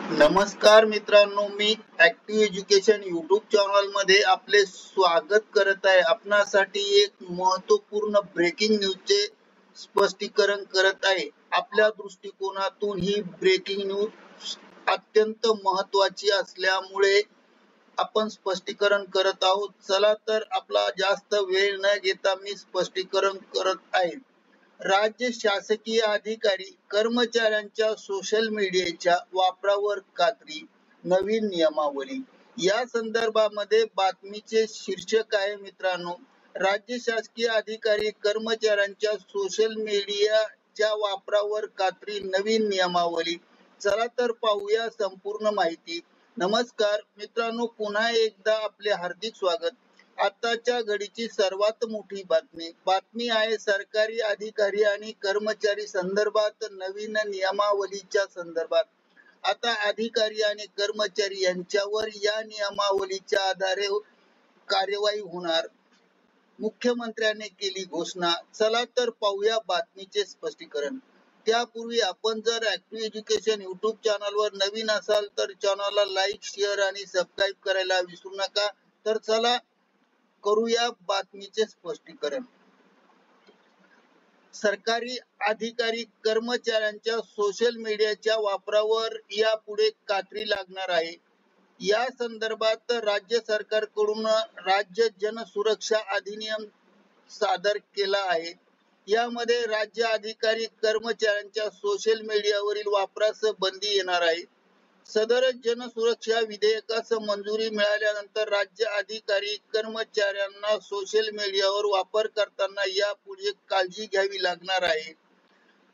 नमस्कार मित्रांनो, मी active education YouTube channel मध्ये आपले स्वागत करत आहे। आपणासाठी एक महत्त्वपूर्ण ब्रेकिंग न्यूजचे स्पष्टीकरण करत आहे। आपल्या दृष्टिकोनातून ही ब्रेकिंग न्यूज अत्यंत महत्त्वाची असल्यामुळे आपण स्पष्टीकरण करत आहोत। चला तर आपला जास्त वेळ न घेता मी स्पष्टीकरण करत आहे। राज्य शासकीय अधिकारी कर्मचाऱ्यांच्या सोशल मीडियाच्या वापरावर खात्री, नवीन नियमावली। या संदर्भामध्ये बातमीचे शीर्षक आहे मित्रांनो, राज्य शासकीय अधिकारी कर्मचाऱ्यांच्या सोशल मीडियाच्या वापरावर खात्री, नवीन नियमावली। चला तर पाहूया संपूर्ण माहिती। नमस्कार मित्रांनो, पुन्हा एकदा आपले हार्दिक स्वागत। आताच्या घडीची सर्वात मोठी बातमी आहे सरकारी अधिकारी आणि कर्मचारी संदर्भात नवीन नियमावलीच्या संदर्भात। आता अधिकारी आणि कर्मचारी यांच्यावर या नियमावलीच्या आधारे कार्यवाही होणार, मुख्यमंत्र्यांनी केली घोषणा। चला तर पाहूया बातमीचे स्पष्टीकरण। त्यापूर्वी आपण जर ऍक्टिव्ह एज्युकेशन यूट्यूब चॅनलवर नवीन असाल तर चॅनलला लाईक, शेअर आणि सबस्क्राईब करायला विसरू नका। तर चला करूया बातमीचे स्पष्टीकरण। सरकारी अधिकारी कर्मचाऱ्यांच्या सोशल मीडियाच्या वापरावर यापुढे खात्री लागणार आहे। या संदर्भात राज्य सरकारकडून राज्य जनसुरक्षा अधिनियम सादर केला आहे। यामध्ये राज्य अधिकारी कर्मचाऱ्यांच्या सोशल मीडियावरील वापरास बंदी येणार आहे। सदर जनसुरक्षा विधेयकास मंजुरी मिळाल्यानंतर राज्य अधिकारी कर्मचाऱ्यांना सोशल मीडियावर वापर करताना यापुढे काळजी घ्यावी लागणार आहे।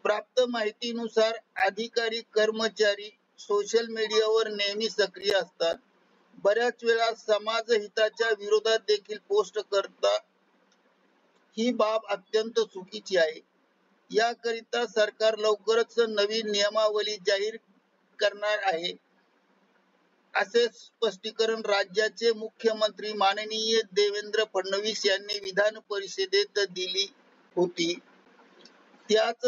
प्राप्त माहितीनुसार अधिकारी कर्मचारी सोशल मीडियावर नेहमी सक्रिय असतात। बऱ्याच वेळा समाज हिताच्या विरोधात देखील पोस्ट करतात। ही बाब अत्यंत चुकीची आहे। याकरिता सरकार लवकरच नवीन नियमावली जाहीर करणार आहे, असे स्पष्टीकरण राज्याचे मुख्यमंत्री माननीय देवेंद्र फडणवीस यांनी विधान परिषदेत दिली होती। त्याच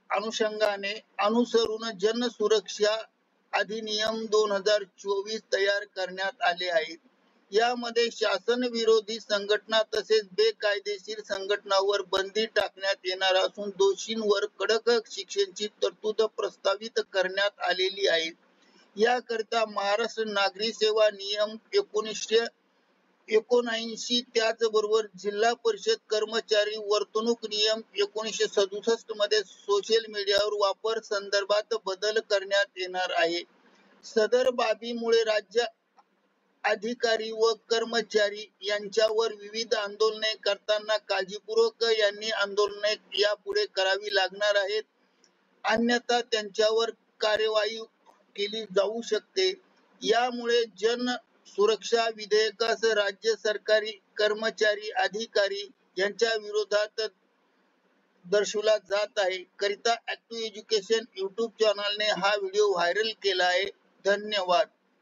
अनुषंगाने अनुसरून जनसुरक्षा अधिनियम 2024 तयार करण्यात आले आहेत। यामध्ये शासन विरोधी संघटना तसेच बेकायदेशीर संघटनांवर बंदी टाकण्यात येणार असून दोषींवर कडक शिक्षेची तरतूद प्रस्तावित करण्यात आलेली आहे। याकरिता महाराष्ट्र नागरी सेवा नियम 1979, त्याचबरोबर जिल्हा परिषद कर्मचारी वर्तणूक नियम 1967 मध्ये सोशल मीडियावर वापर संदर्भात बदल करण्यात येणार आहे। सदर बाबीमुळे राज्य अधिकारी व कर्मचारी यांच्यावर विविध आंदोलने करताना काळजीपूर्वक यांनी आंदोलने यापुढे करावी लागणार आहेत, अन्यथा त्यांच्यावर कार्यवाही केली जाऊ शकते। यामुळे जन सुरक्षा विधेयकास राज्य सरकारी कर्मचारी अधिकारी यांच्या विरोधात दर्शवला जात आहे। करिता ऍक्टिव्ह एज्युकेशन यूट्यूब चॅनलने हा व्हिडिओ व्हायरल केला आहे। धन्यवाद।